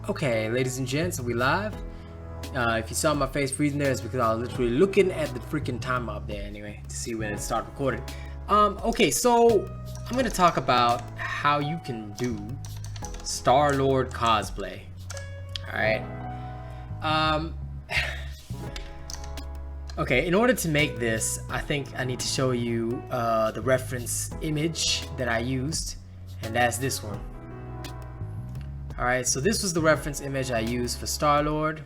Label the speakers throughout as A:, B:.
A: Okay, ladies and gents, are we live? If you saw my face freezing there, it's because I was literally looking at the freaking timer up there anyway to see when it started recording. Okay, so I'm gonna talk about how you can do Star-Lord cosplay. Alright. Okay, in order to make this, I think I need to show you the reference image that I used, and that's this one. Alright, so this was the reference image I used for Star-Lord.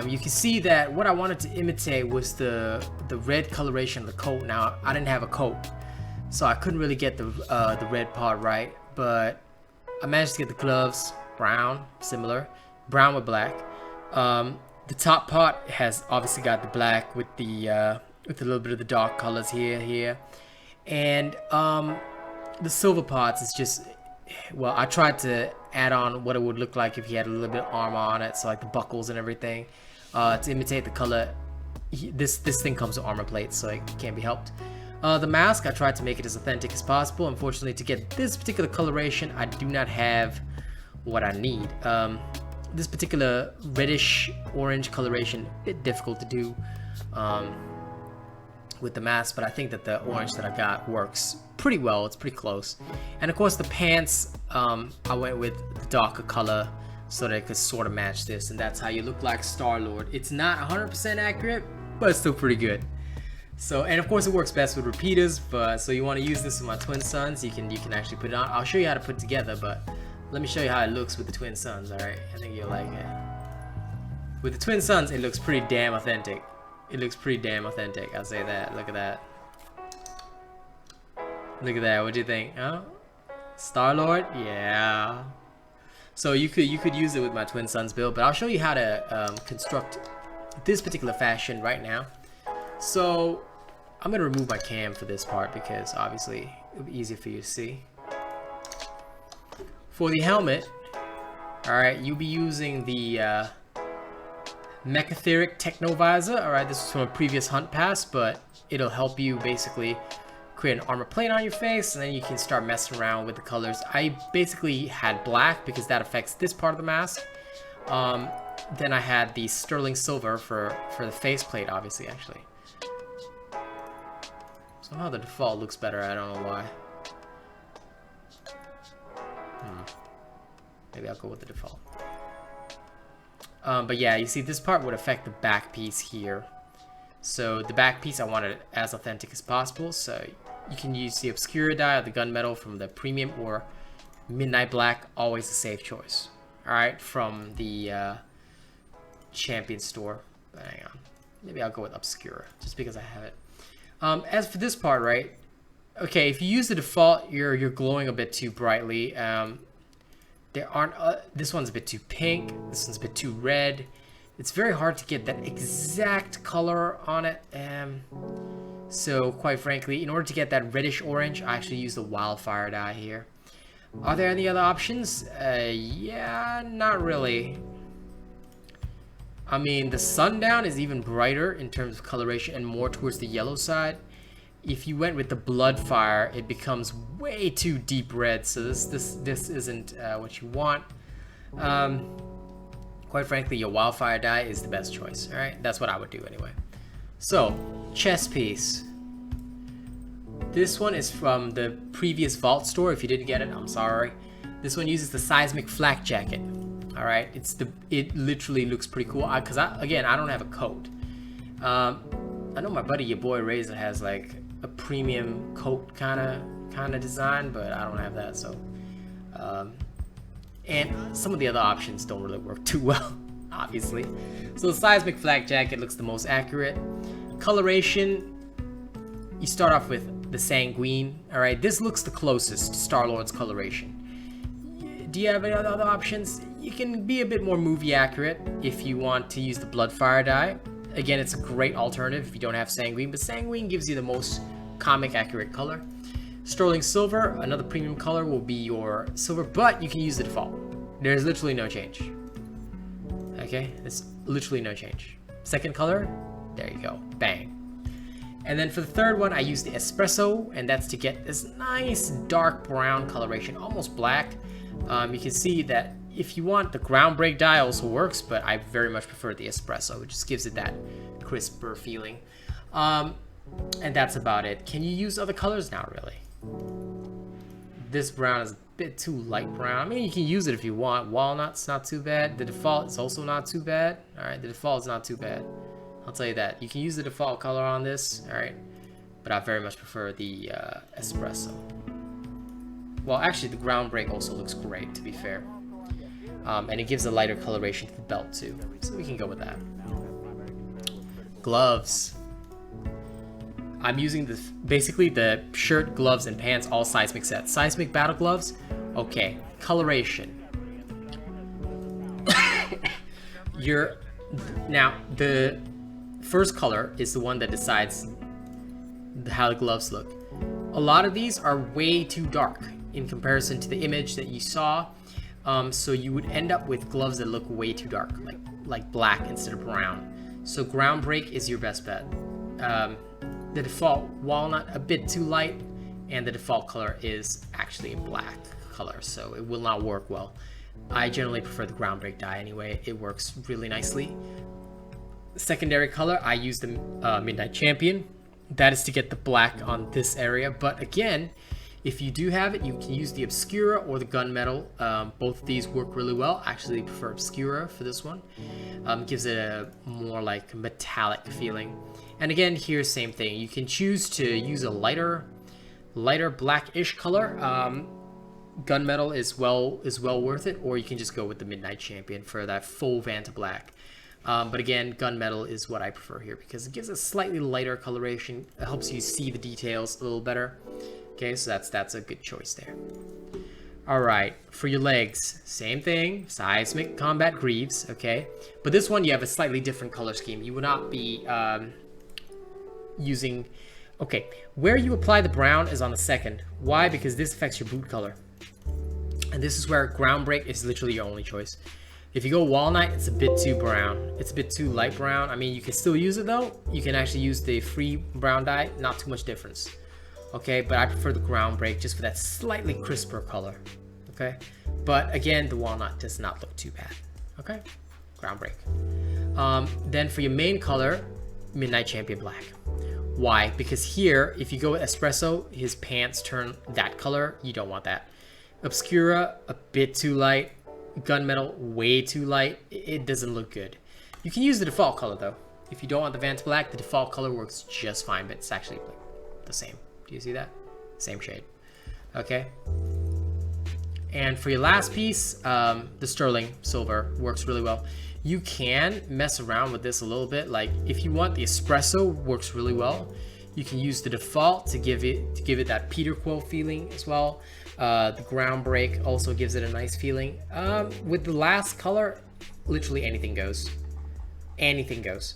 A: You can see that what I wanted to imitate was the red coloration of the coat. Now, I didn't have a coat, so I couldn't really get the red part right, but I managed to get the gloves brown, similar, brown with black. The top part has obviously got the black with a little bit of the dark colors here, and the silver parts is just, well, I tried to add on what it would look like if he had a little bit of armor on it, so like the buckles and everything, to imitate the color. This thing comes with armor plates, so it can't be helped. The mask, I tried to make it as authentic as possible. Unfortunately, to get this particular coloration, I do not have what I need. This particular reddish orange coloration, a bit difficult to do with the mask, but I think that the orange that I got works pretty well. It's pretty close. And of course the pants, I went with the darker color so that it could sort of match this, and that's how you look like Star-Lord. It's not 100% accurate, but it's still pretty good. So, and of course it works best with repeaters, but so you want to use this with my twin sons, you can actually put it on. I'll show you how to put it together, but let me show you how it looks with the twin sons. All right, I think you'll like it. With the twin sons, it looks pretty damn authentic. It looks pretty damn authentic, I'll say that. Look at that. Look at that. What do you think? Huh? Star-Lord? Yeah. So you could use it with my twin sons build, but I'll show you how to construct this particular fashion right now. So I'm gonna remove my cam for this part because obviously it'll be easier for you to see. For the helmet, all right, you'll be using the Mechatheric Technovisor. All right, this is from a previous hunt pass, but it'll help you basically create an armor plate on your face, and then you can start messing around with the colors. I basically had black because that affects this part of the mask. Then I had the sterling silver for the face plate, obviously, actually. Somehow the default looks better, I don't know why. Maybe I'll go with the default. But yeah, you see this part would affect the back piece here. So the back piece I wanted it as authentic as possible, so you can use the Obscura dye or the gunmetal from the premium, or Midnight Black, always a safe choice. Alright, from the Champion store. But hang on, maybe I'll go with Obscura, just because I have it. As for this part, right, okay, if you use the default, you're glowing a bit too brightly. There aren't, this one's a bit too pink, this one's a bit too red. It's very hard to get that exact color on it. So quite frankly, in order to get that reddish orange, I actually use the Wildfire dye here. Are there any other options? Yeah, not really. I mean, the Sundown is even brighter in terms of coloration and more towards the yellow side. If you went with the Bloodfire, it becomes way too deep red, so this isn't what you want. Quite frankly, your Wildfire dye is the best choice. All right, that's what I would do anyway. So, chest piece. This one is from the previous Vault store. If you didn't get it, I'm sorry. This one uses the Seismic Flak Jacket. All right, it literally looks pretty cool. Cause again, I don't have a coat. I know my buddy, your boy Razor, has like a premium coat kind of design, but I don't have that. So, and some of the other options don't really work too well, obviously. So the Seismic Flak Jacket looks the most accurate. Coloration, you start off with the Sanguine. All right, this looks the closest to Star-Lord's coloration. Do you have any other options? You can be a bit more movie accurate if you want to use the Bloodfire dye. Again, it's a great alternative if you don't have Sanguine, but Sanguine gives you the most comic accurate color. Sterling Silver, another premium color, will be your silver, but you can use the default. There's literally no change. Okay, there's literally no change. Second color, there you go, bang. And then for the third one, I use the Espresso, and that's to get this nice dark brown coloration, almost black. You can see that if you want, the ground break dye also works, but I very much prefer the espresso. It just gives it that crisper feeling. And that's about it. Can you use other colors now, really? This brown is a bit too light brown. I mean, you can use it if you want. Walnut's not too bad. The default is also not too bad. All right, the default is not too bad. I'll tell you that. You can use the default color on this, all right? But I very much prefer the espresso. Well, actually, the ground break also looks great, to be fair. And it gives a lighter coloration to the belt, too. So we can go with that. Gloves. I'm using basically the shirt, gloves, and pants, all Seismic sets. Seismic battle gloves, okay. Coloration. Now, the first color is the one that decides how the gloves look. A lot of these are way too dark in comparison to the image that you saw. So you would end up with gloves that look way too dark, like black instead of brown. So ground break is your best bet. The default walnut a bit too light, and the default color is actually a black color, so it will not work well. I generally prefer the ground break dye anyway. It works really nicely. Secondary color, I use the Midnight Champion. That is to get the black on this area, but again, if you do have it, you can use the Obscura or the Gunmetal. Both of these work really well. I actually prefer Obscura for this one. Gives it a more like metallic feeling. And again, here, same thing. You can choose to use a lighter blackish color. Gunmetal is well worth it, or you can just go with the Midnight Champion for that full Vanta Black. But again, Gunmetal is what I prefer here because it gives a slightly lighter coloration. It helps you see the details a little better. Okay, so that's a good choice there. All right, for your legs, same thing, Seismic Combat Greaves, okay? But this one, you have a slightly different color scheme. You will not be using... Okay, where you apply the brown is on the second. Why? Because this affects your boot color. And this is where ground break is literally your only choice. If you go walnut, it's a bit too brown. It's a bit too light brown. I mean, you can still use it though. You can actually use the free brown dye, not too much difference. Okay, but I prefer the ground break just for that slightly crisper color. Okay, but again, the walnut does not look too bad. Okay, ground break. Then for your main color, Midnight Champion Black. Why? Because here, if you go with espresso, his pants turn that color. You don't want that. Obscura, a bit too light. Gunmetal, way too light. It doesn't look good. You can use the default color though. If you don't want the Vanta Black, the default color works just fine, but it's actually like the same. Do you see that? Same shade. Okay. And for your last piece, the Sterling Silver works really well. You can mess around with this a little bit. Like if you want, the espresso works really well. You can use the default to give it that Peter Quill feeling as well. The ground break also gives it a nice feeling. With the last color, literally anything goes. Anything goes.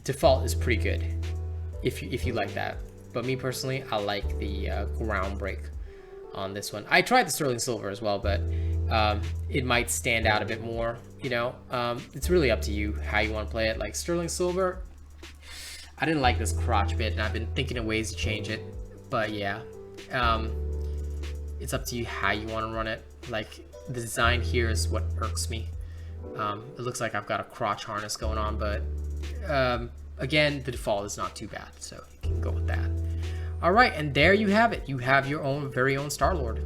A: Default is pretty good if you like that. But me personally, I like the ground break on this one. I tried the Sterling Silver as well, but it might stand out a bit more. You know, it's really up to you how you want to play it. Like Sterling Silver, I didn't like this crotch bit, and I've been thinking of ways to change it. But yeah, it's up to you how you want to run it. Like the design here is what irks me. It looks like I've got a crotch harness going on, but again, the default is not too bad, so you can go with that. All right, and there you have it. You have your own very own Star-Lord.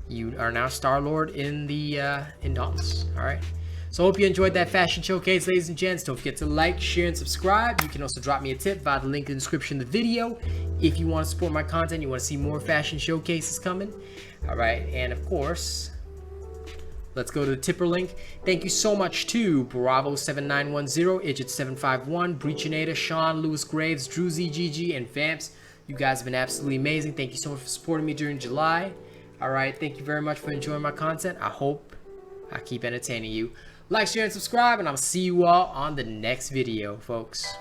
A: You are now Star-Lord in the in Dauntless. All right. So I hope you enjoyed that fashion showcase, ladies and gents. Don't forget to like, share, and subscribe. You can also drop me a tip via the link in the description of the video. If you want to support my content, you want to see more fashion showcases coming. All right, and of course, let's go to the tipper link. Thank you so much to Bravo7910, Idget751, Breachinator, Sean, Lewis Graves, Drew ZGG, and Vamps. You guys have been absolutely amazing. Thank you so much for supporting me during July. All right, thank you very much for enjoying my content. I hope I keep entertaining you. Like, share, and subscribe, and I'll see you all on the next video, folks.